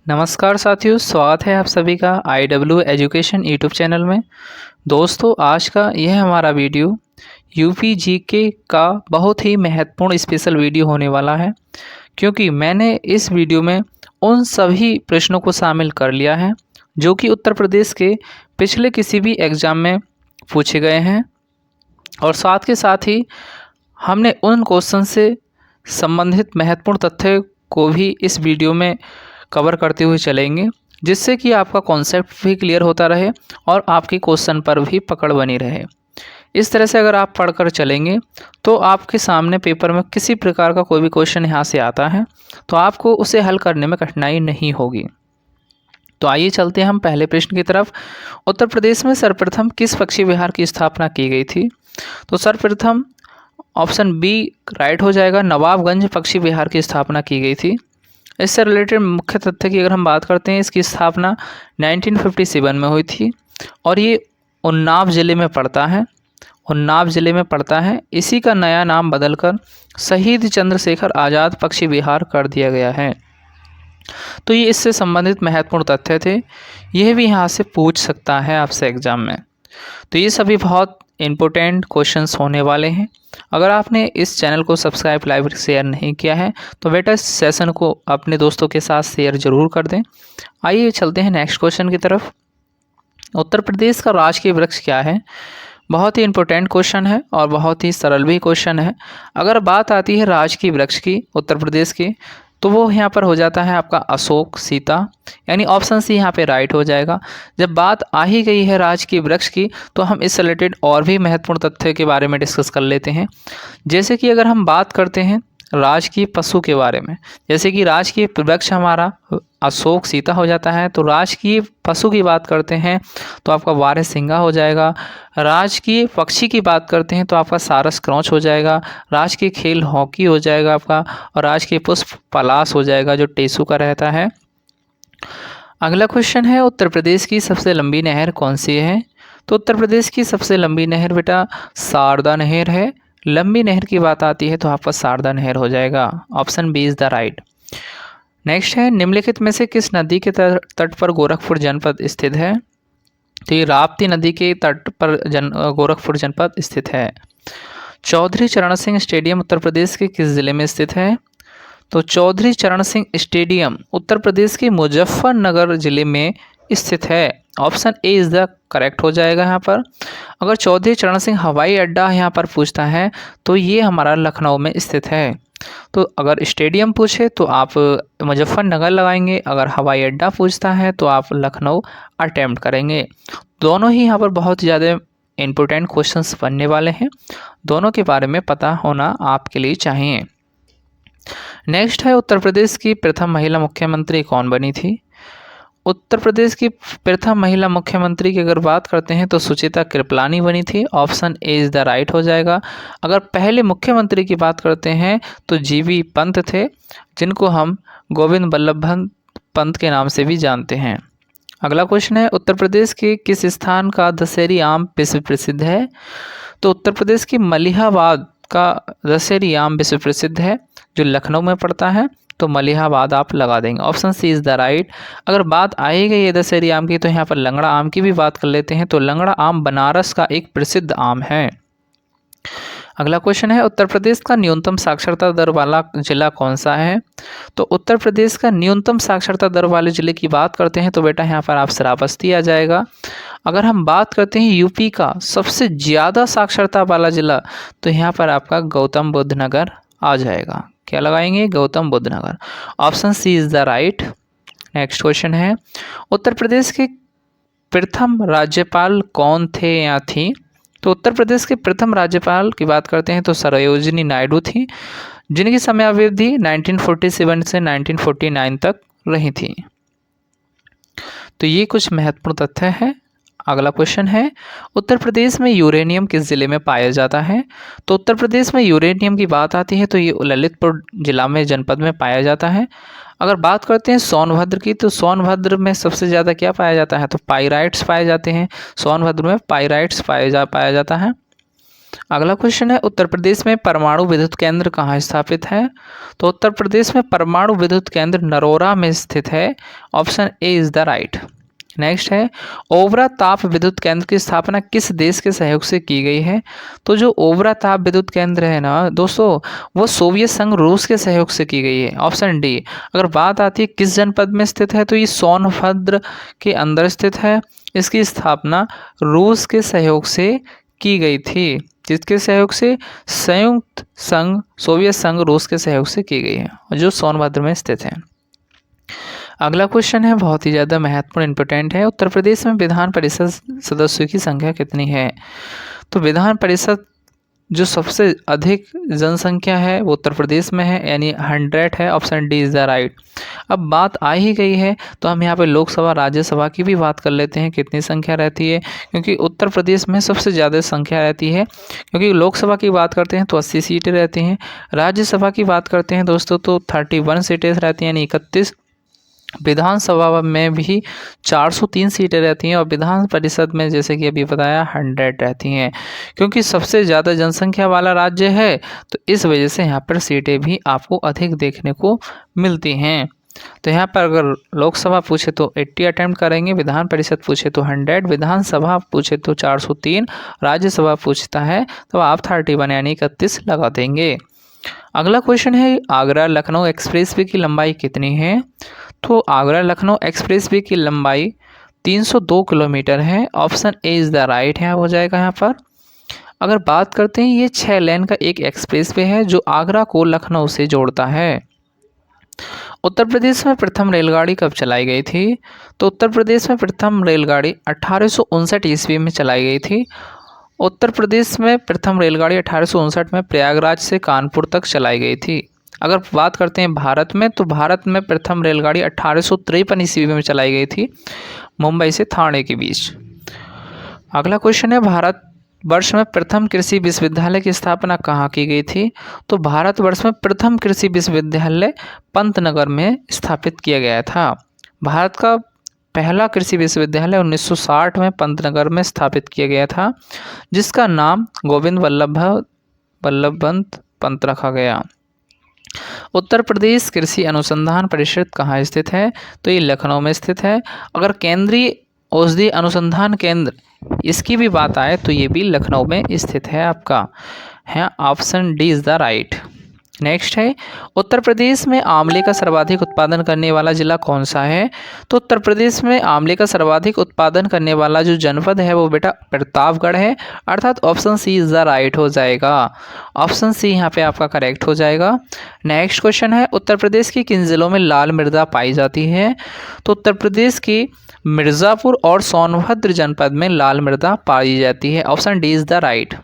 नमस्कार साथियों, स्वागत है आप सभी का IW एजुकेशन यूट्यूब चैनल में। दोस्तों, आज का यह हमारा वीडियो यूपी जीके का बहुत ही महत्वपूर्ण स्पेशल वीडियो होने वाला है, क्योंकि मैंने इस वीडियो में उन सभी प्रश्नों को शामिल कर लिया है जो कि उत्तर प्रदेश के पिछले किसी भी एग्ज़ाम में पूछे गए हैं, और साथ के साथ ही हमने उन क्वेश्चन से संबंधित महत्वपूर्ण तथ्य को भी इस वीडियो में कवर करते हुए चलेंगे, जिससे कि आपका कॉन्सेप्ट भी क्लियर होता रहे और आपके क्वेश्चन पर भी पकड़ बनी रहे। इस तरह से अगर आप पढ़कर चलेंगे तो आपके सामने पेपर में किसी प्रकार का कोई भी क्वेश्चन यहाँ से आता है तो आपको उसे हल करने में कठिनाई नहीं होगी। तो आइए चलते हैं हम पहले प्रश्न की तरफ। उत्तर प्रदेश में सर्वप्रथम किस पक्षी विहार की स्थापना की गई थी? तो सर्वप्रथम ऑप्शन बी राइट हो जाएगा, नवाबगंज पक्षी विहार की स्थापना की गई थी। इससे रिलेटेड मुख्य तथ्य की अगर हम बात करते हैं, इसकी स्थापना 1957 में हुई थी और ये उन्नाव ज़िले में पड़ता है। उन्नाव ज़िले में पड़ता है। इसी का नया नाम बदलकर शहीद चंद्रशेखर आज़ाद पक्षी विहार कर दिया गया है। तो ये इससे संबंधित महत्वपूर्ण तथ्य थे, यह भी यहाँ से पूछ सकता है आपसे एग्ज़ाम में। तो ये सभी बहुत इम्पोर्टेंट क्वेश्चंस होने वाले हैं। अगर आपने इस चैनल को सब्सक्राइब, लाइक, शेयर नहीं किया है तो बेटा इस सेशन को अपने दोस्तों के साथ शेयर जरूर कर दें। आइए चलते हैं नेक्स्ट क्वेश्चन की तरफ। उत्तर प्रदेश का राजकीय वृक्ष क्या है? बहुत ही इम्पोर्टेंट क्वेश्चन है और बहुत ही सरल भी क्वेश्चन है। अगर बात आती है राजकीय वृक्ष की उत्तर प्रदेश की, तो वो यहाँ पर हो जाता है आपका अशोक सीता, यानी ऑप्शन सी यहाँ पे राइट हो जाएगा। जब बात आ ही गई है राजकीय वृक्ष की तो हम इस रिलेटेड और भी महत्वपूर्ण तथ्य के बारे में डिस्कस कर लेते हैं। जैसे कि अगर हम बात करते हैं राजकीय पशु के बारे में, जैसे कि राजकीय वृक्ष हमारा अशोक सीता हो जाता है, तो राजकीय पशु की बात करते हैं तो आपका बारहसिंगा हो जाएगा। राजकीय पक्षी की बात करते हैं तो आपका सारस क्रौच हो जाएगा। राजकीय खेल हॉकी हो जाएगा आपका, और राजकीय पुष्प पलाश हो जाएगा जो टेसू का रहता है। अगला क्वेश्चन है, उत्तर प्रदेश की सबसे लंबी नहर कौन सी है? तो उत्तर प्रदेश की सबसे लंबी नहर बेटा शारदा नहर है। लंबी नहर की बात आती है तो आपका शारदा नहर हो जाएगा। Option B is the right. Next है, निम्नलिखित में से किस नदी के तट पर गोरखपुर जनपद स्थित है? तो ये राप्ती नदी के तट पर गोरखपुर जनपद स्थित है। चौधरी चरण सिंह स्टेडियम उत्तर प्रदेश के किस जिले में स्थित है? तो चौधरी चरण सिंह स्टेडियम उत्तर प्रदेश के मुजफ्फरनगर जिले में स्थित है। Option A is the correct हो जाएगा यहाँ पर। अगर चौधरी चरण सिंह हवाई अड्डा यहाँ पर पूछता है तो ये हमारा लखनऊ में स्थित है। तो अगर स्टेडियम पूछे तो आप मुजफ्फरनगर लगाएंगे, अगर हवाई अड्डा पूछता है तो आप लखनऊ अटेम्प्ट करेंगे। दोनों ही यहाँ पर बहुत ज़्यादा इम्पोर्टेंट क्वेश्चंस बनने वाले हैं, दोनों के बारे में पता होना आपके लिए चाहिए। नेक्स्ट है, उत्तर प्रदेश की प्रथम महिला मुख्यमंत्री कौन बनी थी? उत्तर प्रदेश की प्रथम महिला मुख्यमंत्री की अगर बात करते हैं तो सुचिता कृपलानी बनी थी। Option A is the right हो जाएगा। अगर पहले मुख्यमंत्री की बात करते हैं तो जीबी पंत थे, जिनको हम गोविंद बल्लभ पंत के नाम से भी जानते हैं। अगला क्वेश्चन है, उत्तर प्रदेश के किस स्थान का दशहरी आम विश्व प्रसिद्ध है? तो उत्तर प्रदेश की मलिहाबाद का दशहरी आम विश्व प्रसिद्ध है, जो लखनऊ में पड़ता है, तो मलिहाबाद आप लगा देंगे। Option C is the right. अगर बात आएगी ये दशहरी आम की तो यहाँ पर लंगड़ा आम की भी बात कर लेते हैं। तो लंगड़ा आम बनारस का एक प्रसिद्ध आम है। अगला क्वेश्चन है, उत्तर प्रदेश का न्यूनतम साक्षरता दर वाला जिला कौन सा है? तो उत्तर प्रदेश का न्यूनतम साक्षरता दर वाले जिले की बात करते हैं तो बेटा यहाँ पर आप श्रावस्ती आ जाएगा। अगर हम बात करते हैं यूपी का सबसे ज़्यादा साक्षरता वाला जिला तो यहाँ पर आपका गौतम बुद्ध नगर आ जाएगा। क्या लगाएंगे? Gautam Buddh Nagar. Option C is the right. Next question है, उत्तर प्रदेश के प्रथम राज्यपाल कौन थे या थी? तो उत्तर प्रदेश के प्रथम राज्यपाल की बात करते हैं तो सरोजिनी नायडू थी, जिनकी समयावधि 1947 से 1949 तक रही थी। तो ये कुछ महत्वपूर्ण तथ्य है। अगला क्वेश्चन है, उत्तर प्रदेश में यूरेनियम किस जिले में पाया जाता है? तो उत्तर प्रदेश में यूरेनियम की बात आती है तो ये ललितपुर जिला में जनपद में पाया जाता है। अगर बात करते हैं सोनभद्र की तो सोनभद्र में सबसे ज़्यादा क्या पाया जाता है? तो पाइराइट्स पाए जाते हैं। सोनभद्र में पाइराइट्स पाया जाता है। अगला क्वेश्चन है उत्तर प्रदेश में परमाणु विद्युत केंद्र कहाँ स्थापित है? तो उत्तर प्रदेश में परमाणु विद्युत केंद्र नरोरा में स्थित है। Option A is the right. Next है ओबरा ताप विद्युत केंद्र की स्थापना किस देश के सहयोग से की गई है? तो जो ओबरा ताप विद्युत केंद्र है ना दोस्तों, वो सोवियत संघ रूस के सहयोग से की गई है। Option D. अगर बात आती है किस जनपद में स्थित है, तो ये सोनभद्र के अंदर स्थित है। इसकी स्थापना रूस के सहयोग से की गई थी। जिसके सहयोग से? संयुक्त संघ सोवियत संघ रूस के सहयोग से की गई है, जो सोनभद्र में स्थित है। अगला क्वेश्चन है बहुत ही ज़्यादा महत्वपूर्ण इंपॉर्टेंट है। उत्तर प्रदेश में विधान परिषद सदस्यों की संख्या कितनी है? तो विधान परिषद जो सबसे अधिक जनसंख्या है वो उत्तर प्रदेश में है, यानी 100 है। Option D is the right. अब बात आ ही गई है तो हम यहाँ पे लोकसभा राज्यसभा की भी बात कर लेते हैं, कितनी संख्या रहती है, क्योंकि उत्तर प्रदेश में सबसे ज़्यादा संख्या रहती है। क्योंकि लोकसभा की बात करते हैं तो 80 सीटें रहती हैं, राज्यसभा की बात करते हैं दोस्तों तो 31 सीटें रहती हैं, यानी 31। विधानसभा में भी 403 सीटें रहती हैं और विधान परिषद में जैसे कि अभी बताया 100 रहती हैं। क्योंकि सबसे ज़्यादा जनसंख्या वाला राज्य है तो इस वजह से यहाँ पर सीटें भी आपको अधिक देखने को मिलती हैं। तो यहाँ पर अगर लोकसभा पूछे तो 80 अटेम्प्ट करेंगे, विधान परिषद पूछे तो 100, विधानसभा पूछे तो 403, राज्यसभा पूछता है तो आप 31 यानी 31 लगा देंगे। अगला क्वेश्चन है आगरा लखनऊ एक्सप्रेसवे की लंबाई कितनी है? तो आगरा लखनऊ एक्सप्रेसवे की लंबाई 302 किलोमीटर है। Option A is the right है हो जाएगा यहाँ पर। अगर बात करते हैं ये 6 लेन का एक एक्सप्रेसवे है जो आगरा को लखनऊ से जोड़ता है। उत्तर प्रदेश में प्रथम रेलगाड़ी कब चलाई गई थी? तो उत्तर प्रदेश में प्रथम रेलगाड़ी 1859 ईस्वी में चलाई गई थी। उत्तर प्रदेश में प्रथम रेलगाड़ी 1859 में प्रयागराज से कानपुर तक चलाई गई थी। अगर बात करते हैं भारत में तो भारत में प्रथम रेलगाड़ी 1853 ईस्वी में चलाई गई थी, मुंबई से ठाणे के बीच। अगला क्वेश्चन है भारत वर्ष में प्रथम कृषि विश्वविद्यालय की स्थापना कहाँ की गई थी? तो भारतवर्ष में प्रथम कृषि विश्वविद्यालय पंतनगर में स्थापित किया गया था। भारत का पहला कृषि विश्वविद्यालय 1960 में पंतनगर में स्थापित किया गया था, जिसका नाम गोविंद वल्लभ पंत रखा गया। उत्तर प्रदेश कृषि अनुसंधान परिषद कहाँ स्थित है? तो ये लखनऊ में स्थित है। अगर केंद्रीय औषधि अनुसंधान केंद्र इसकी भी बात आए तो ये भी लखनऊ में स्थित है आपका, है option D is the right. Next है उत्तर प्रदेश में आंवले का सर्वाधिक उत्पादन करने वाला जिला कौन सा है? तो उत्तर प्रदेश में आंवले का सर्वाधिक उत्पादन करने वाला जो जनपद है वो बेटा प्रतापगढ़ है, अर्थात option C is the right हो जाएगा। ऑप्शन सी यहाँ पे आपका करेक्ट हो जाएगा। नेक्स्ट क्वेश्चन है उत्तर प्रदेश की किन जिलों में लाल मृदा पाई जाती है? तो उत्तर प्रदेश की मिर्ज़ापुर और सोनभद्र जनपद में लाल मृदा पाई जाती है। Option D is the right.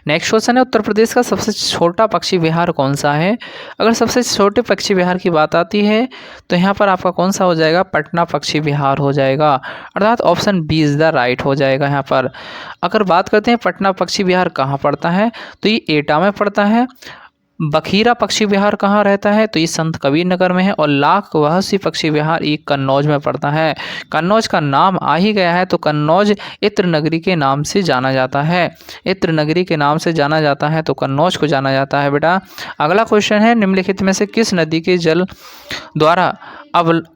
Next question है उत्तर प्रदेश का सबसे छोटा पक्षी विहार कौन सा है? अगर सबसे छोटे पक्षी विहार की बात आती है तो यहाँ पर आपका कौन सा हो जाएगा? पटना पक्षी विहार हो जाएगा, अर्थात option B is the right हो जाएगा यहाँ पर। अगर बात करते हैं पटना पक्षी विहार कहाँ पड़ता है, तो ये एटा में पड़ता है। बखीरा पक्षी विहार कहाँ रहता है? तो ये संत कबीर नगर में है। और लाख वहसी पक्षी विहार ये कन्नौज में पड़ता है। कन्नौज का नाम आ ही गया है तो कन्नौज इत्र नगरी के नाम से जाना जाता है। इत्र नगरी के नाम से जाना जाता है तो कन्नौज को जाना जाता है बेटा। अगला क्वेश्चन है निम्नलिखित में से किस नदी के जल द्वारा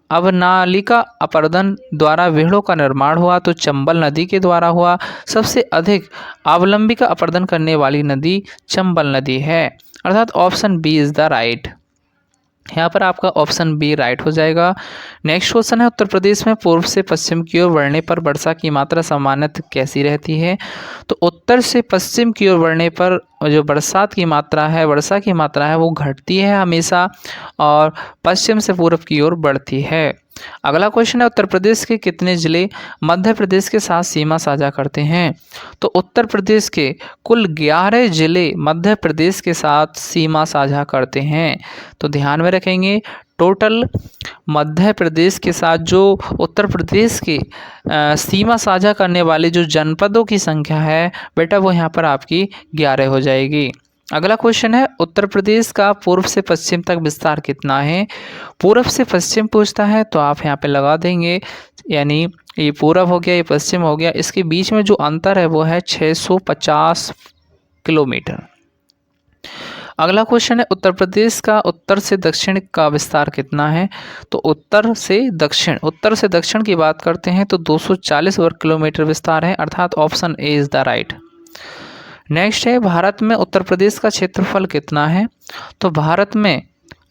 अवनालिका अपर्दन द्वारा व्यूहों का निर्माण हुआ? तो चंबल नदी के द्वारा हुआ। सबसे अधिक अवलंबिका अपर्दन करने वाली नदी चंबल नदी है, अर्थात option B is the right. यहाँ पर आपका ऑप्शन बी राइट हो जाएगा। नेक्स्ट क्वेश्चन है उत्तर प्रदेश में पूर्व से पश्चिम की ओर बढ़ने पर वर्षा की मात्रा सामान्यतः कैसी रहती है? तो उत्तर से पश्चिम की ओर बढ़ने पर जो वर्षा की मात्रा है वो घटती है हमेशा और पश्चिम से पूर्व की ओर बढ़ती है। अगला क्वेश्चन है उत्तर प्रदेश के कितने जिले मध्य प्रदेश के साथ सीमा साझा करते हैं? तो उत्तर प्रदेश के कुल 11 जिले मध्य प्रदेश के साथ सीमा साझा करते हैं। तो ध्यान में रखेंगे टोटल मध्य प्रदेश के साथ जो उत्तर प्रदेश की सीमा साझा करने वाले जो जनपदों की संख्या है बेटा वो यहाँ पर आपकी 11 हो जाएगी। अगला क्वेश्चन है उत्तर प्रदेश का पूर्व से पश्चिम तक विस्तार कितना है? पूर्व से पश्चिम पूछता है तो आप यहाँ पे लगा देंगे यानी ये पूरब हो गया, ये पश्चिम हो गया, इसके बीच में जो अंतर है वो है 650 किलोमीटर। अगला क्वेश्चन है उत्तर प्रदेश का उत्तर से दक्षिण का विस्तार कितना है? तो उत्तर से दक्षिण की बात करते हैं तो 240 वर्ग किलोमीटर विस्तार है, अर्थात option A is the right. Next है भारत में उत्तर प्रदेश का क्षेत्रफल कितना है? तो भारत में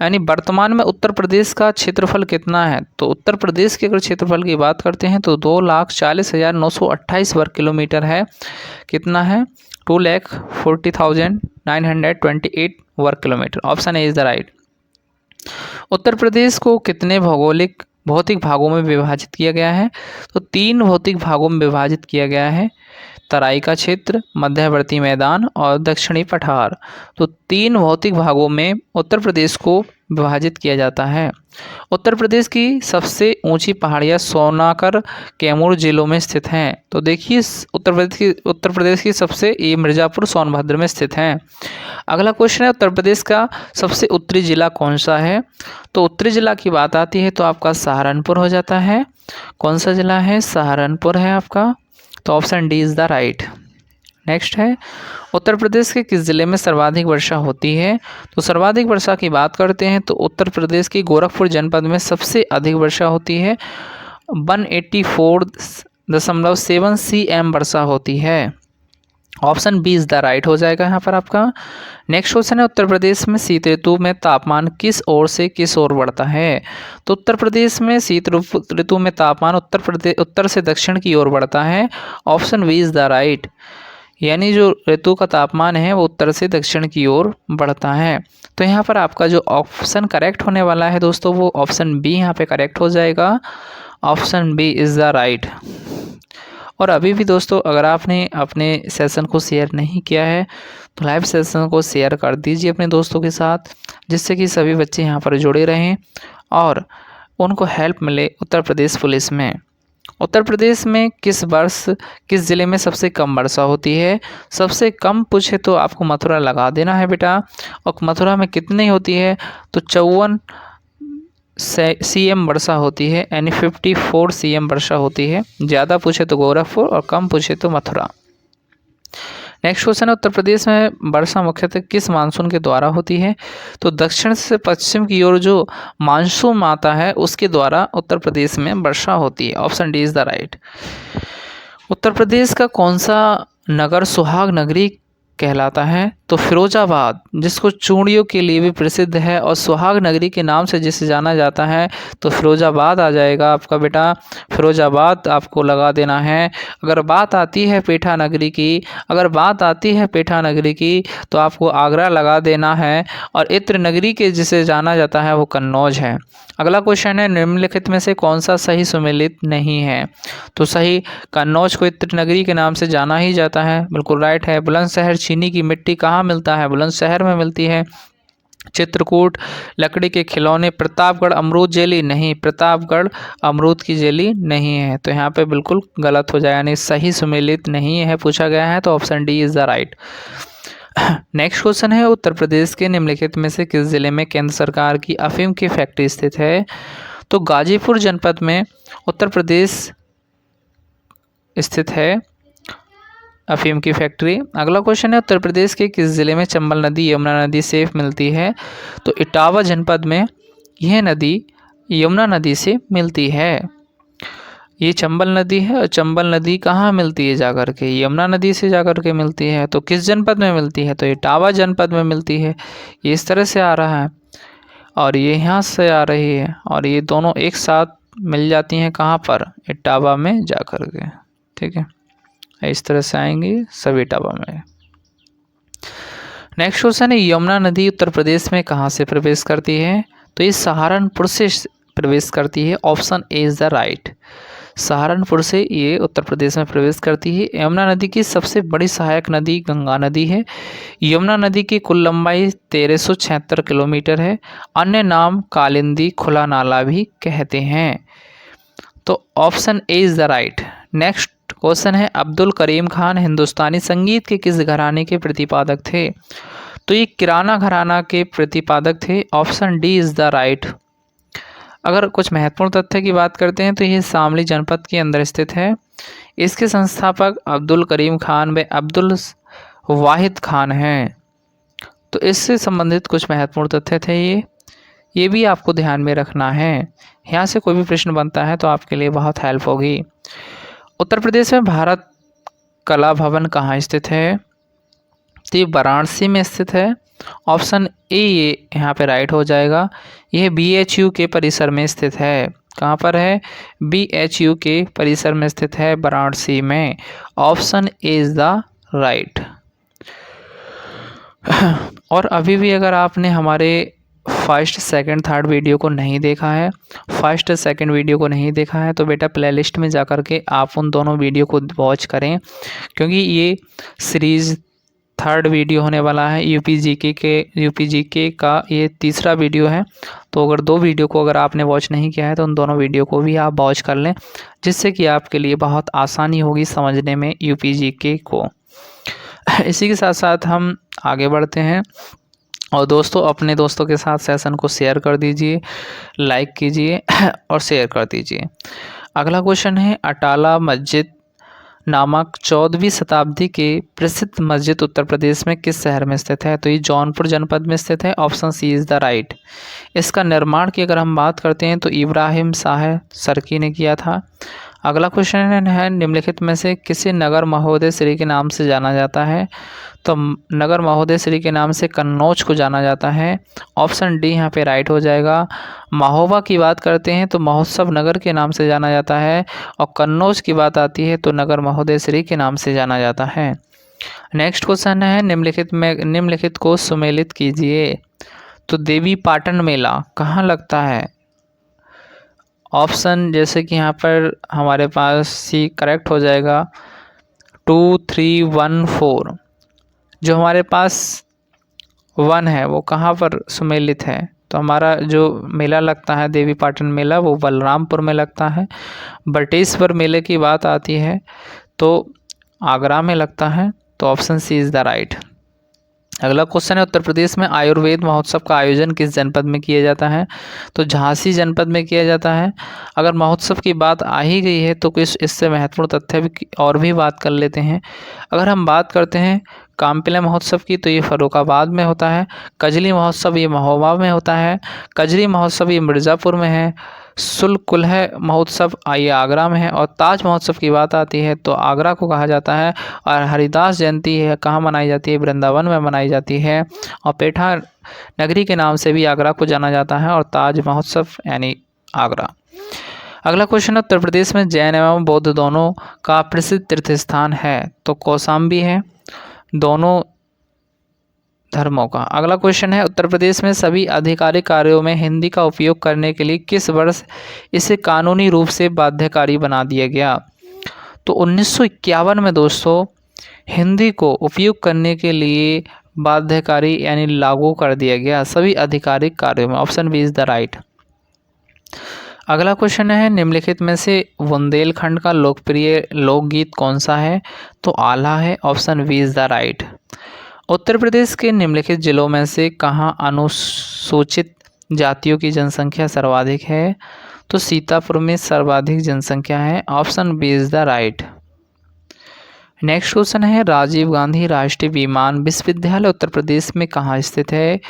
यानी वर्तमान में उत्तर प्रदेश का क्षेत्रफल कितना है? तो उत्तर प्रदेश के अगर क्षेत्रफल की बात करते हैं तो 2,40,928 वर्ग किलोमीटर है। कितना है? 2,40,928 वर्ग kilometre. Option A is the right. Uttar Pradesh को कितने भौतिक भागों में विभाजित किया गया है? तो 3 भौतिक भागों में विभाजित किया गया है, तराई का क्षेत्र, मध्यवर्ती मैदान और दक्षिणी पठार। तो 3 भौतिक भागों में उत्तर प्रदेश को विभाजित किया जाता है। उत्तर प्रदेश की सबसे ऊंची पहाड़ियाँ सोनाकर, कैमूर जिलों में स्थित हैं। तो देखिए उत्तर प्रदेश की सबसे ये मिर्ज़ापुर, सोनभद्र में स्थित हैं। अगला क्वेश्चन है उत्तर प्रदेश का सबसे उत्तरी जिला कौन सा है? तो उत्तरी जिला की बात आती है तो आपका सहारनपुर हो जाता है। कौन सा जिला है? सहारनपुर है आपका। तो option D is the right. Next है उत्तर प्रदेश के किस ज़िले में सर्वाधिक वर्षा होती है? तो सर्वाधिक वर्षा की बात करते हैं तो उत्तर प्रदेश के गोरखपुर जनपद में सबसे अधिक वर्षा होती है, 184.7 cm वर्षा होती है। Option B is the right हो जाएगा यहाँ पर आपका। नेक्स्ट क्वेश्चन है उत्तर प्रदेश में शीत ऋतु में तापमान किस ओर से किस ओर बढ़ता है? तो उत्तर प्रदेश में शीत ऋतु में तापमान उत्तर से दक्षिण की ओर बढ़ता है। Option B is the right. यानी जो ऋतु का तापमान है वो उत्तर से दक्षिण की ओर बढ़ता है। तो यहाँ पर आपका जो ऑप्शन करेक्ट होने वाला है दोस्तों वो ऑप्शन बी यहाँ पे करेक्ट हो जाएगा। Option B is the right. और अभी भी दोस्तों अगर आपने अपने सेशन को शेयर नहीं किया है तो लाइव सेशन को शेयर कर दीजिए अपने दोस्तों के साथ, जिससे कि सभी बच्चे यहाँ पर जुड़े रहें और उनको हेल्प मिले उत्तर प्रदेश पुलिस में। उत्तर प्रदेश में किस ज़िले में सबसे कम वर्षा होती है? सबसे कम पूछे तो आपको मथुरा लगा देना है बेटा। और मथुरा में कितनी होती है? तो 54 cm वर्षा होती है, यानी 54 cm वर्षा होती है। ज़्यादा पूछे तो गोरखपुर और कम पूछे तो मथुरा। नेक्स्ट क्वेश्चन है उत्तर प्रदेश में वर्षा मुख्यतः किस मानसून के द्वारा होती है? तो दक्षिण से पश्चिम की ओर जो मानसून आता है उसके द्वारा उत्तर प्रदेश में वर्षा होती है। Option D is the right. Uttar Pradesh का कौन सा नगर सुहाग नगरी कहलाता है? तो फिरोजाबाद, जिसको चूड़ियों के लिए भी प्रसिद्ध है और सुहाग नगरी के नाम से जिसे जाना जाता है, तो फिरोजाबाद आ जाएगा आपका बेटा। फिरोजाबाद आपको लगा देना है। अगर बात आती है पेठा नगरी की तो आपको आगरा लगा देना है। और इत्र नगरी के जिसे जाना जाता है वो कन्नौज है। अगला क्वेश्चन है निम्नलिखित में से कौन सा सही सुमेलित नहीं है? तो सही, कन्नौज को इत्र नगरी के नाम से जाना ही जाता है, बिल्कुल राइट है। बुलंदशहर चीनी की मिट्टी कहाँ मिलता है? बुलंदशहर में मिलती है। चित्रकूट लकड़ी के खिलौने, प्रतापगढ़ अमरूद जेली नहीं, प्रतापगढ़ अमरूद की जेली नहीं है। तो यहाँ पे बिल्कुल गलत हो जाएगा, यानी सही सुमेलित नहीं है पूछा गया है। तो option D is the right. Next question है उत्तर प्रदेश के निम्नलिखित में से किस जिले में केंद्र सरकार की अफीम की फैक्ट्री स्थित है? तो गाजीपुर जनपद में उत्तर प्रदेश स्थित है अफीम की फैक्ट्री। अगला क्वेश्चन है उत्तर प्रदेश के किस ज़िले में चंबल नदी यमुना नदी से मिलती है? तो इटावा जनपद में यह नदी यमुना नदी से मिलती है। ये चंबल नदी है और चंबल नदी कहाँ मिलती है जाकर के? यमुना नदी से जाकर के मिलती है। तो किस जनपद में मिलती है? तो इटावा जनपद में मिलती है। ये इस तरह से आ रहा है और ये यहाँ से आ रही है और ये दोनों एक साथ मिल जाती हैं कहाँ पर? इटावा में जाकर के। ठीक है, इस तरह से आएंगे सब इटावा में। नेक्स्ट क्वेश्चन है यमुना नदी उत्तर प्रदेश में कहाँ से प्रवेश करती है? तो ये सहारनपुर से प्रवेश करती है। Option A is the right. Saharanpur से ये उत्तर प्रदेश में प्रवेश करती है। यमुना नदी की सबसे बड़ी सहायक नदी गंगा नदी है। यमुना नदी की कुल लंबाई 1376 किलोमीटर है। अन्य नाम कालिंदी, खुला नाला भी कहते हैं। तो option A is the right. Next question है अब्दुल करीम खान हिंदुस्तानी संगीत के किस घराने के प्रतिपादक थे? तो ये किराना घराना के प्रतिपादक थे। Option D is the right. अगर कुछ महत्वपूर्ण तथ्य की बात करते हैं तो ये शामली जनपद के अंदर स्थित है। इसके संस्थापक अब्दुल करीम खान व अब्दुल वाहिद खान हैं। तो इससे संबंधित कुछ महत्वपूर्ण तथ्य थे ये भी आपको ध्यान में रखना है। यहाँ से कोई भी प्रश्न बनता है तो आपके लिए बहुत हेल्प होगी। उत्तर प्रदेश में भारत कला भवन कहाँ स्थित है? तो ये वाराणसी में स्थित है। ऑप्शन ए ये यहाँ पे राइट हो जाएगा। यह BHU के परिसर में स्थित है। कहाँ पर है? BHU के परिसर में स्थित है, वाराणसी में। Option A is the right. और अभी भी अगर आपने हमारे फर्स्ट सेकंड थर्ड वीडियो को नहीं देखा है, फर्स्ट सेकंड वीडियो को नहीं देखा है तो बेटा प्लेलिस्ट में जा कर के आप उन दोनों वीडियो को वॉच करें, क्योंकि ये सीरीज़ थर्ड वीडियो होने वाला है। यूपी जीके का ये तीसरा वीडियो है। तो अगर दो वीडियो को अगर आपने वॉच नहीं किया है तो उन दोनों वीडियो को भी आप वॉच कर लें, जिससे कि आपके लिए बहुत आसानी होगी समझने में यूपी-जीके को। इसी के साथ साथ हम आगे बढ़ते हैं। और दोस्तों, अपने दोस्तों के साथ सेशन को शेयर कर दीजिए, लाइक कीजिए और शेयर कर दीजिए। अगला क्वेश्चन है, अटाला मस्जिद नामक 14वीं शताब्दी के प्रसिद्ध मस्जिद उत्तर प्रदेश में किस शहर में स्थित है? तो ये जौनपुर जनपद में स्थित है। Option C is the right. इसका निर्माण की अगर हम बात करते हैं तो इब्राहिम शाह सरकी ने किया था। अगला क्वेश्चन है, निम्नलिखित में से किसे नगर महोदय श्री के नाम से जाना जाता है? तो नगर महोदय श्री के नाम से कन्नौज को जाना जाता है। ऑप्शन डी यहाँ पे राइट हो जाएगा। महोबा की बात करते हैं तो महोत्सव नगर के नाम से जाना जाता है, और कन्नौज की बात आती है तो नगर महोदय श्री के नाम से जाना जाता है। नेक्स्ट क्वेश्चन है, निम्नलिखित को सुमेलित कीजिए। तो देवी पाटन मेला कहाँ लगता है? ऑप्शन जैसे कि यहाँ पर हमारे पास सी करेक्ट हो जाएगा। 2, 3, 1, 4 जो हमारे पास 1 है वो कहाँ पर सुमेलित है? तो हमारा जो मेला लगता है देवी पाटन मेला वो बलरामपुर में लगता है। बटेश्वर मेले की बात आती है तो आगरा में लगता है। तो option C is the right. अगला क्वेश्चन है, उत्तर प्रदेश में आयुर्वेद महोत्सव का आयोजन किस जनपद में किया जाता है? तो झांसी जनपद में किया जाता है। अगर महोत्सव की बात आ ही गई है तो इससे महत्वपूर्ण तथ्य भी और भी बात कर लेते हैं। अगर हम बात करते हैं कामपिला महोत्सव की तो ये फर्रुखाबाद में होता है। कजली महोत्सव ये महोबा में होता है। कजरी महोत्सव ये मिर्ज़ापुर में है। शुल्कुलह महोत्सव ये आगरा में है। और ताज महोत्सव की बात आती है तो आगरा को कहा जाता है। और हरिदास जयंती है कहाँ मनाई जाती है? वृंदावन में मनाई जाती है। और पेठा नगरी के नाम से भी आगरा को जाना जाता है, और ताज महोत्सव यानी आगरा। अगला क्वेश्चन, उत्तर प्रदेश में जैन एवं बौद्ध दोनों का प्रसिद्ध तीर्थ स्थान है? तो कौशाम्बी है दोनों धर्मों का। अगला क्वेश्चन है, उत्तर प्रदेश में सभी आधिकारिक कार्यों में हिंदी का उपयोग करने के लिए किस वर्ष इसे कानूनी रूप से बाध्यकारी बना दिया गया? तो 1951 में दोस्तों हिंदी को उपयोग करने के लिए बाध्यकारी यानी लागू कर दिया गया सभी आधिकारिक कार्यों में। Option B is the right. अगला क्वेश्चन है, निम्नलिखित में से बुंदेलखंड का लोकप्रिय लोकगीत कौन सा है? तो आल्हा है। Option B is the right. Uttar Pradesh के निम्नलिखित जिलों में से कहाँ अनुसूचित जातियों की जनसंख्या सर्वाधिक है? तो सीतापुर में सर्वाधिक जनसंख्या है। Option B is the right. Next question है, राजीव गांधी राष्ट्रीय विमान विश्वविद्यालय उत्तर प्रदेश में कहाँ स्थित है?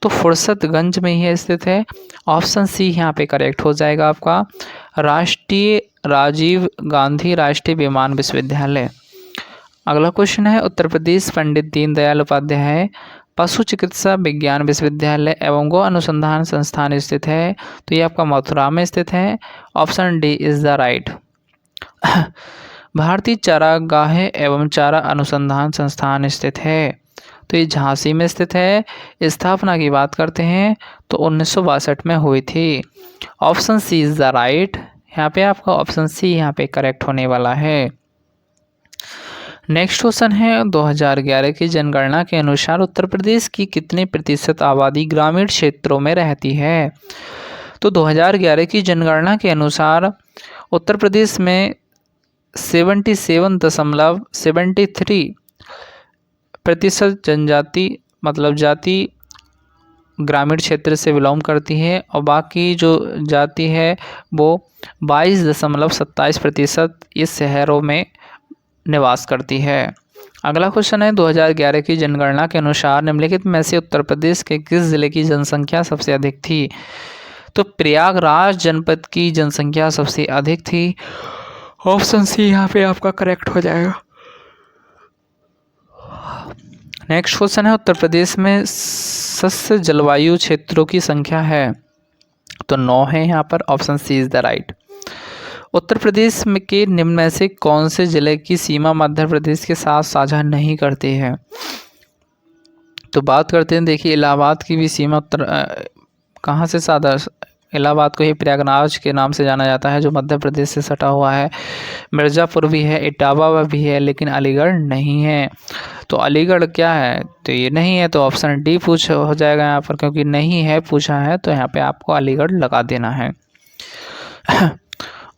तो फुर्सतगंज में ही स्थित है। ऑप्शन सी यहाँ पे करेक्ट हो जाएगा आपका, राजीव गांधी राष्ट्रीय विमान विश्वविद्यालय। अगला क्वेश्चन है, उत्तर प्रदेश पंडित दीनदयाल उपाध्याय पशु चिकित्सा विज्ञान विश्वविद्यालय एवं गो अनुसंधान संस्थान स्थित है? तो ये आपका मथुरा में स्थित है। Option D is the right. भारतीय चारागाह एवं चारा अनुसंधान संस्थान स्थित है? तो ये झांसी में स्थित है। स्थापना की बात करते हैं तो 1962 में हुई थी। Option C is the right. यहाँ पे आपका ऑप्शन सी यहाँ पे करेक्ट होने वाला है। नेक्स्ट क्वेश्चन है, 2011 की जनगणना के अनुसार उत्तर प्रदेश की कितने प्रतिशत आबादी ग्रामीण क्षेत्रों में रहती है? तो 2011 की जनगणना के अनुसार उत्तर प्रदेश में 77.73% जनजाति मतलब जाति ग्रामीण क्षेत्र से बिलोंग करती है और बाकी जो जाति है वो 22.27% इस शहरों में निवास करती है। अगला क्वेश्चन है 2011 की जनगणना के अनुसार निम्नलिखित में से उत्तर प्रदेश के किस जिले की जनसंख्या सबसे अधिक थी? तो प्रयागराज जनपद की जनसंख्या सबसे अधिक थी। ऑप्शन सी यहाँ पे आपका करेक्ट हो जाएगा। नेक्स्ट क्वेश्चन है उत्तर प्रदेश में सस्य जलवायु क्षेत्रों की संख्या है? तो 9 है यहाँ पर। Option C is the right. Uttar Pradesh में के निम्न में से कौन से जिले की सीमा मध्य प्रदेश के साथ साझा नहीं करती है? तो बात करते हैं, देखिए इलाहाबाद की भी सीमा कहाँ से साझा, इलाहाबाद को ही प्रयागराज के नाम से जाना जाता है जो मध्य प्रदेश से सटा हुआ है। मिर्ज़ापुर भी है, इटावा भी है, लेकिन अलीगढ़ नहीं है। तो अलीगढ़ क्या है? तो ये नहीं है, तो ऑप्शन डी पूछ हो जाएगा यहाँ पर, क्योंकि नहीं है पूछा है तो यहाँ पे आपको अलीगढ़ लगा देना है।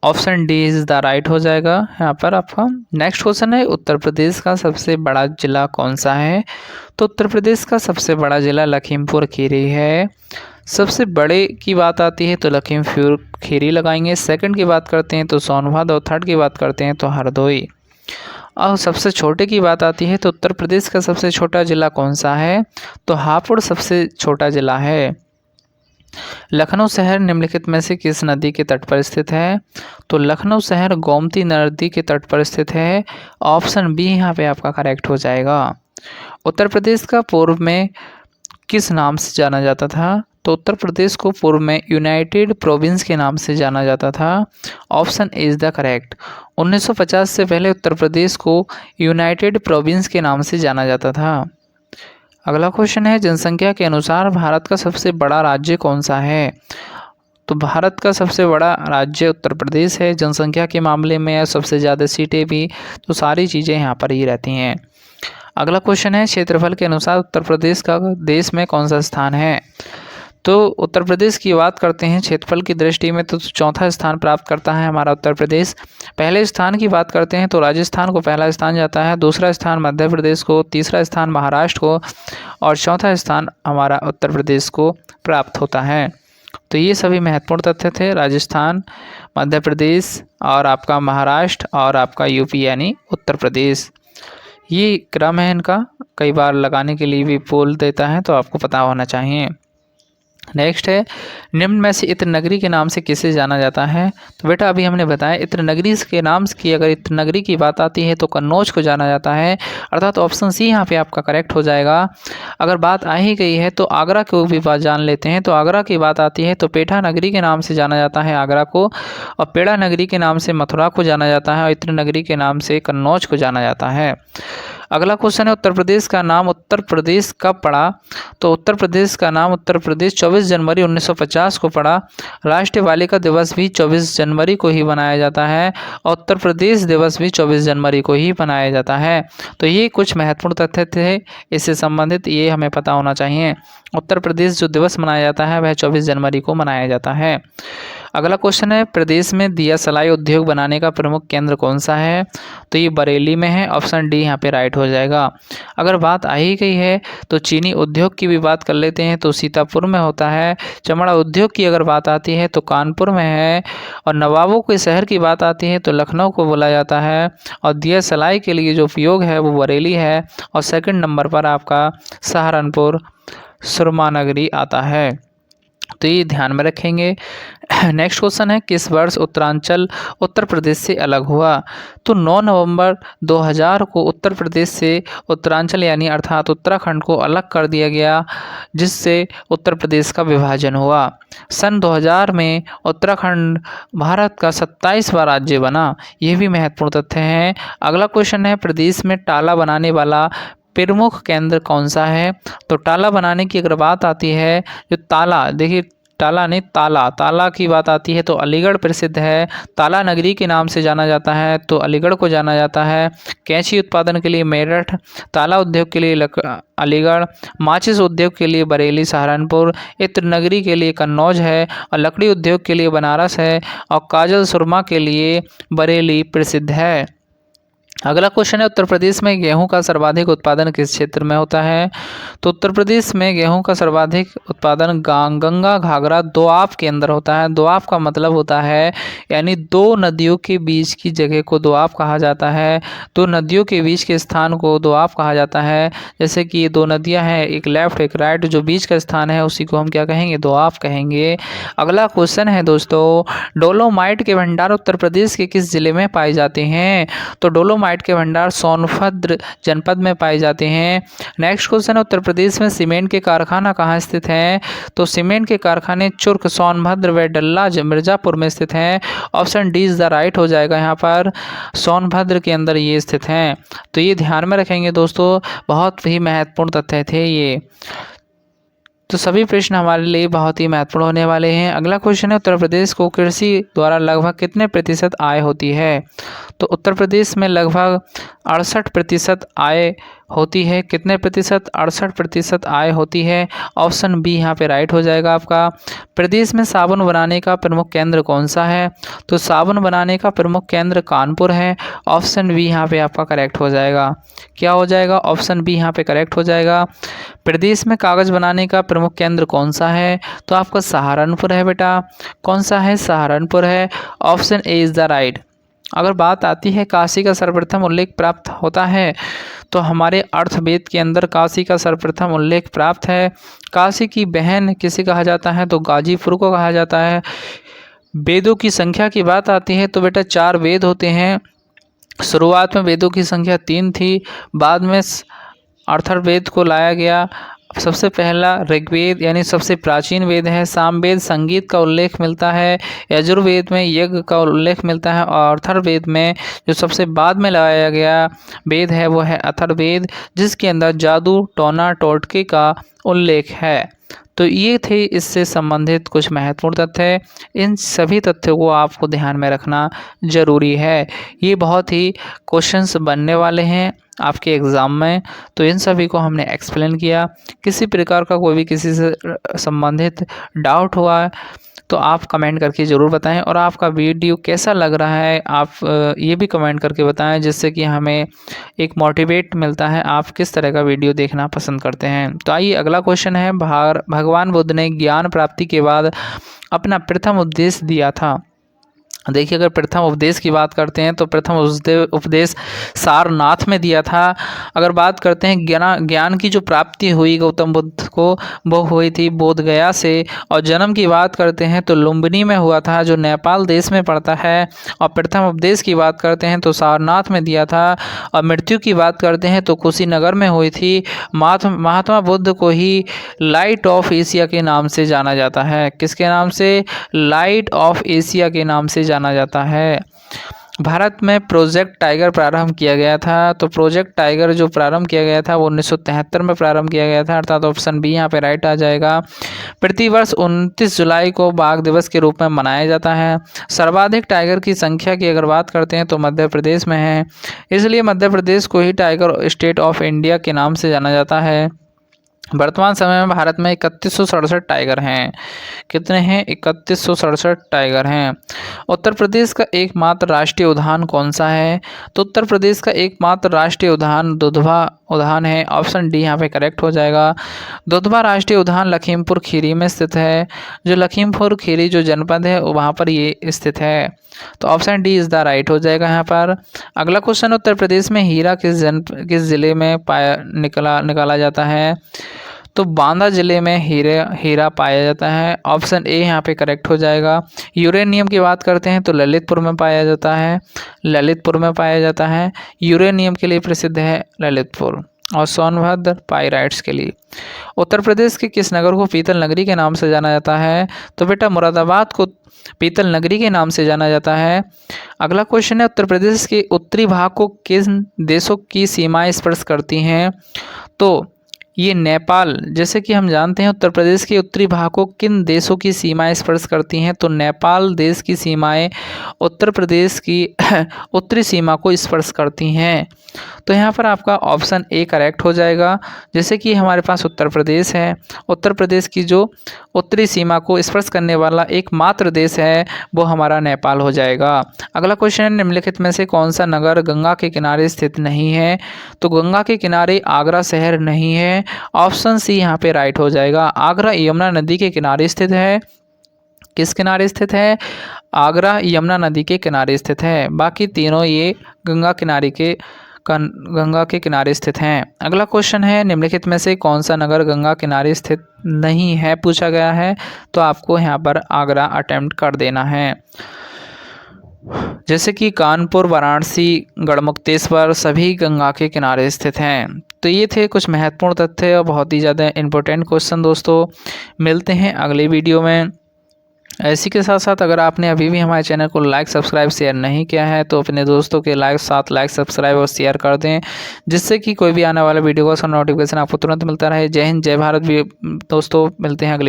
Option D is the right हो जाएगा यहाँ पर आपका। नेक्स्ट क्वेश्चन है उत्तर प्रदेश का सबसे बड़ा जिला कौन सा है? तो उत्तर प्रदेश का सबसे बड़ा जिला लखीमपुर खीरी है। सबसे बड़े की बात आती है तो लखीमपुर खीरी लगाएंगे। सेकंड की बात करते हैं तो सोनभद्र और थर्ड की बात करते हैं तो हरदोई। और सबसे छोटे की बात आती है तो उत्तर प्रदेश का सबसे छोटा जिला कौन सा है? तो हापुड़ सबसे छोटा जिला है। लखनऊ शहर निम्नलिखित में से किस नदी के तट पर स्थित है? तो लखनऊ शहर गोमती नदी के तट पर स्थित है। ऑप्शन बी यहाँ पे आपका करेक्ट हो जाएगा। उत्तर प्रदेश का पूर्व में किस नाम से जाना जाता था? तो उत्तर प्रदेश को पूर्व में यूनाइटेड प्रोविंस के नाम से जाना जाता था। Option A is the correct. 1950 से पहले उत्तर प्रदेश को यूनाइटेड प्रोविंस के नाम से जाना जाता था। अगला क्वेश्चन है जनसंख्या के अनुसार भारत का सबसे बड़ा राज्य कौन सा है? तो भारत का सबसे बड़ा राज्य उत्तर प्रदेश है। जनसंख्या के मामले में सबसे ज़्यादा सीटें भी, तो सारी चीज़ें यहाँ पर ही रहती हैं। अगला क्वेश्चन है क्षेत्रफल के अनुसार उत्तर प्रदेश का देश में कौन सा स्थान है? तो उत्तर प्रदेश की बात करते हैं क्षेत्रफल की दृष्टि में तो चौथा स्थान प्राप्त करता है हमारा उत्तर प्रदेश। पहले स्थान की बात करते हैं तो राजस्थान को पहला स्थान जाता है, दूसरा स्थान मध्य प्रदेश को, तीसरा स्थान महाराष्ट्र को और चौथा स्थान हमारा उत्तर प्रदेश को प्राप्त होता है। तो ये सभी महत्वपूर्ण तथ्य थे। राजस्थान, मध्य प्रदेश और आपका महाराष्ट्र और आपका यूपी यानी उत्तर प्रदेश, ये क्रम है इनका। कई बार लगाने के लिए भी बोल देता है तो आपको पता होना चाहिए। नेक्स्ट है निम्न में से इत्र नगरी के नाम से किसे जाना जाता है? तो बेटा अभी हमने बताया इत्र नगरी के नाम की, अगर इत्र नगरी की बात आती है तो कन्नौज को जाना जाता है, अर्थात ऑप्शन सी यहाँ पे आपका करेक्ट हो जाएगा। अगर बात आ ही गई है तो आगरा को भी बात जान लेते हैं। तो आगरा की बात आती है तो पेठा नगरी के नाम से जाना जाता है आगरा को, और पेड़ा नगरी के नाम से मथुरा को जाना जाता है, और इत्र नगरी के नाम से कन्नौज को जाना जाता है। अगला क्वेश्चन है उत्तर प्रदेश का नाम उत्तर प्रदेश कब पड़ा? तो उत्तर प्रदेश का नाम उत्तर प्रदेश 24 जनवरी 1950 को पड़ा। राष्ट्रीय बालिका दिवस भी 24 जनवरी को ही मनाया जाता है और उत्तर प्रदेश दिवस भी 24 जनवरी को ही मनाया जाता है। तो ये कुछ महत्वपूर्ण तथ्य थे इससे संबंधित, ये हमें पता होना चाहिए। उत्तर प्रदेश जो दिवस मनाया जाता है वह 24 जनवरी को मनाया जाता है। अगला क्वेश्चन है प्रदेश में दिया सलाई उद्योग बनाने का प्रमुख केंद्र कौन सा है? तो ये बरेली में है। ऑप्शन डी यहाँ पे राइट हो जाएगा। अगर बात आ ही गई है तो चीनी उद्योग की भी बात कर लेते हैं तो सीतापुर में होता है। चमड़ा उद्योग की अगर बात आती है तो कानपुर में है, और नवाबों के शहर की बात आती है तो लखनऊ को बोला जाता है, और दिया सलाई के लिए जो उपयोग है वो बरेली है, और सेकंड नंबर पर आपका सहारनपुर सुरमा नगरी आता है। तो ये ध्यान में रखेंगे। नेक्स्ट क्वेश्चन है किस वर्ष उत्तरांचल उत्तर प्रदेश से अलग हुआ? तो 9 नवंबर 2000 को उत्तर प्रदेश से उत्तरांचल यानी अर्थात उत्तराखंड को अलग कर दिया गया, जिससे उत्तर प्रदेश का विभाजन हुआ। सन 2000 में उत्तराखंड भारत का 27वां राज्य बना। यह भी महत्वपूर्ण तथ्य है। अगला क्वेश्चन है प्रदेश में टाला बनाने वाला प्रमुख केंद्र कौन सा है? तो टाला बनाने की अगर बात आती है, जो ताला, देखिए टाला नहीं ताला की बात आती है तो अलीगढ़ प्रसिद्ध है। ताला नगरी के नाम से जाना जाता है तो अलीगढ़ को जाना जाता है। कैंची उत्पादन के लिए मेरठ, ताला उद्योग के लिए अलीगढ़, माचिस उद्योग के लिए बरेली सहारनपुर, इत्र नगरी के लिए कन्नौज है, और लकड़ी उद्योग के लिए बनारस है, और काजल सुरमा के लिए बरेली प्रसिद्ध है। अगला क्वेश्चन है, उत्तर प्रदेश में गेहूं का सर्वाधिक उत्पादन किस क्षेत्र में होता है? तो उत्तर प्रदेश में गेहूं का सर्वाधिक उत्पादन गंगा घाघरा दोआब के अंदर होता है। दोआब का मतलब होता है यानी दो नदियों के बीच की जगह को दोआब कहा जाता है। दो नदियों के बीच के स्थान को दोआब कहा जाता है। जैसे कि ये दो नदियां हैं, एक लेफ्ट एक राइट, जो बीच का स्थान है उसी को हम क्या कहेंगे? दोआब कहेंगे। अगला क्वेश्चन है दोस्तों, डोलोमाइट के भंडार उत्तर प्रदेश के किस जिले में पाए जाते हैं? तो डोलोमाइट के भंडार सोनभद्र जनपद में पाए जाते हैं। नेक्स्ट क्वेश्चन है, उत्तर प्रदेश में सीमेंट के कारखाना कहाँ स्थित हैं? तो सीमेंट के कारखाने चुर्क, सोनभद्र व डल्ला मिर्जापुर में स्थित हैं। Option D is the right हो जाएगा यहाँ पर, सोनभद्र के अंदर ये स्थित हैं। तो ये ध्यान में रखेंगे दोस्तों, बहुत ही महत्वपूर्ण तथ्य थे ये। तो सभी प्रश्न हमारे लिए बहुत ही महत्वपूर्ण होने वाले हैं। अगला क्वेश्चन है, उत्तर प्रदेश को कृषि द्वारा लगभग कितने प्रतिशत आय होती है? तो उत्तर प्रदेश में लगभग 68% आय होती है। कितने प्रतिशत? 68% आय होती है। ऑप्शन बी यहाँ पे राइट हो जाएगा आपका। प्रदेश में साबुन बनाने का प्रमुख केंद्र कौन सा है? तो साबुन बनाने का प्रमुख केंद्र कानपुर है। ऑप्शन बी यहाँ पे आपका करेक्ट हो जाएगा। क्या हो जाएगा? ऑप्शन बी यहाँ पे करेक्ट हो जाएगा। प्रदेश में कागज बनाने का प्रमुख केंद्र कौन सा है? तो आपका सहारनपुर है बेटा। कौन सा है? सहारनपुर है। Option A is the right. अगर बात आती है काशी का सर्वप्रथम उल्लेख प्राप्त होता है, तो हमारे अर्थवेद के अंदर काशी का सर्वप्रथम उल्लेख प्राप्त है। काशी की बहन किसे कहा जाता है? तो गाजीपुर को कहा जाता है। वेदों की संख्या की बात आती है तो बेटा 4 वेद होते हैं। शुरुआत में वेदों की संख्या 3 थी, बाद में अथर्ववेद को लाया गया। सबसे पहला ऋग्वेद यानी सबसे प्राचीन वेद है। सामवेद संगीत का उल्लेख मिलता है। यजुर्वेद में यज्ञ का उल्लेख मिलता है। और अथर्ववेद में जो सबसे बाद में लाया गया वेद है वो है अथर्ववेद, जिसके अंदर जादू, टोना, टोटके का उल्लेख है। तो ये थे इससे संबंधित कुछ महत्वपूर्ण तथ्य। इन सभी तथ्यों को आपको ध्यान में रखना जरूरी है। ये बहुत ही क्वेश्चंस बनने वाले हैं आपके एग्ज़ाम में, तो इन सभी को हमने एक्सप्लेन किया। किसी प्रकार का कोई भी किसी से संबंधित डाउट हुआ है तो आप कमेंट करके ज़रूर बताएं, और आपका वीडियो कैसा लग रहा है आप ये भी कमेंट करके बताएं, जिससे कि हमें एक मोटिवेट मिलता है आप किस तरह का वीडियो देखना पसंद करते हैं। तो आइए अगला क्वेश्चन है, भगवान बुद्ध ने ज्ञान प्राप्ति के बाद अपना प्रथम उपदेश दिया था। देखिए, अगर प्रथम उपदेश की बात करते हैं तो प्रथम उपदेश सारनाथ में दिया था। अगर बात करते हैं ज्ञान की जो प्राप्ति हुई गौतम बुद्ध को, वो हुई थी बोध गया से। और जन्म की बात करते हैं तो लुम्बिनी में हुआ था, जो नेपाल देश में पड़ता है। और प्रथम उपदेश की बात करते हैं तो सारनाथ में दिया था। और मृत्यु की बात करते हैं तो कुशीनगर में हुई थी। महात्मा बुद्ध को ही लाइट ऑफ एशिया के नाम से जाना जाता है। किसके नाम से? लाइट ऑफ एशिया के नाम से जाना जाता है। भारत में प्रोजेक्ट टाइगर प्रारंभ किया गया था। तो प्रोजेक्ट टाइगर जो प्रारंभ किया गया था वो 1973 में प्रारंभ किया गया था, अर्थात ऑप्शन बी यहाँ पे राइट आ जाएगा। प्रतिवर्ष 29 जुलाई को बाघ दिवस के रूप में मनाया जाता है। सर्वाधिक टाइगर की संख्या की अगर बात करते हैं तो मध्य प्रदेश में है, इसलिए मध्य प्रदेश को ही टाइगर स्टेट ऑफ इंडिया के नाम से जाना जाता है। वर्तमान समय में भारत में 3167 टाइगर हैं। कितने हैं? 3167 टाइगर हैं। उत्तर प्रदेश का एकमात्र राष्ट्रीय उद्यान कौन सा है? तो उत्तर प्रदेश का एकमात्र राष्ट्रीय उद्यान दुधवा उद्यान है। ऑप्शन डी यहाँ पे करेक्ट हो जाएगा। दुधवा राष्ट्रीय उद्यान लखीमपुर खीरी में स्थित है। जो लखीमपुर खीरी जो जनपद है वहाँ पर ये स्थित है। तो option D is the right हो जाएगा यहाँ पर। अगला क्वेश्चन, उत्तर प्रदेश में हीरा किस जिले में निकाला जाता है? तो बांदा जिले में हीरा पाया जाता है। ऑप्शन ए यहाँ पे करेक्ट हो जाएगा। यूरेनियम की बात करते हैं तो ललितपुर में पाया जाता है। ललितपुर में पाया जाता है। यूरेनियम के लिए प्रसिद्ध है ललितपुर। और सोनभद्र पाइराइट्स के लिए। उत्तर प्रदेश के किस नगर को पीतल नगरी के नाम से जाना जाता है? तो बेटा मुरादाबाद को पीतल नगरी के नाम से जाना जाता है। अगला क्वेश्चन है, उत्तर प्रदेश के उत्तरी भाग को किन देशों की सीमाएं स्पर्श करती हैं? तो ये नेपाल, जैसे कि हम जानते हैं उत्तर प्रदेश के उत्तरी भाग को किन देशों की सीमाएं स्पर्श करती हैं, तो नेपाल देश की सीमाएं उत्तर प्रदेश की उत्तरी सीमा को स्पर्श करती हैं। तो यहाँ पर आपका ऑप्शन ए करेक्ट हो जाएगा। जैसे कि हमारे पास उत्तर प्रदेश है, उत्तर प्रदेश की जो उत्तरी सीमा को स्पर्श करने वाला एकमात्र देश है वो हमारा नेपाल हो जाएगा। अगला क्वेश्चन, निम्नलिखित में से कौन सा नगर गंगा के किनारे स्थित नहीं है, तो गंगा के किनारे आगरा शहर नहीं है। ऑप्शन सी यहाँ पे राइट हो जाएगा। आगरा यमुना नदी के किनारे स्थित है। किस किनारे स्थित है? आगरा यमुना नदी के किनारे स्थित है। बाकी तीनों ये गंगा के किनारे स्थित हैं। अगला क्वेश्चन है, निम्नलिखित में से कौन सा नगर गंगा किनारे स्थित नहीं है पूछा गया है, तो आपको यहाँ पर आगरा अटेम्प्ट कर देना है। जैसे कि कानपुर, वाराणसी, गढ़मुक्तेश्वर सभी गंगा के किनारे स्थित हैं। तो ये थे कुछ महत्वपूर्ण तथ्य और बहुत ही ज़्यादा इम्पोर्टेंट क्वेश्चन। दोस्तों मिलते हैं अगले वीडियो में। इसी के साथ साथ अगर आपने अभी भी हमारे चैनल को लाइक, सब्सक्राइब, शेयर नहीं किया है तो अपने दोस्तों के साथ लाइक, सब्सक्राइब और शेयर कर दें, जिससे कि कोई भी आने वाला वीडियो का नोटिफिकेशन आपको तुरंत मिलता रहे। जय हिंद, जय भारत। दोस्तों मिलते हैं अगले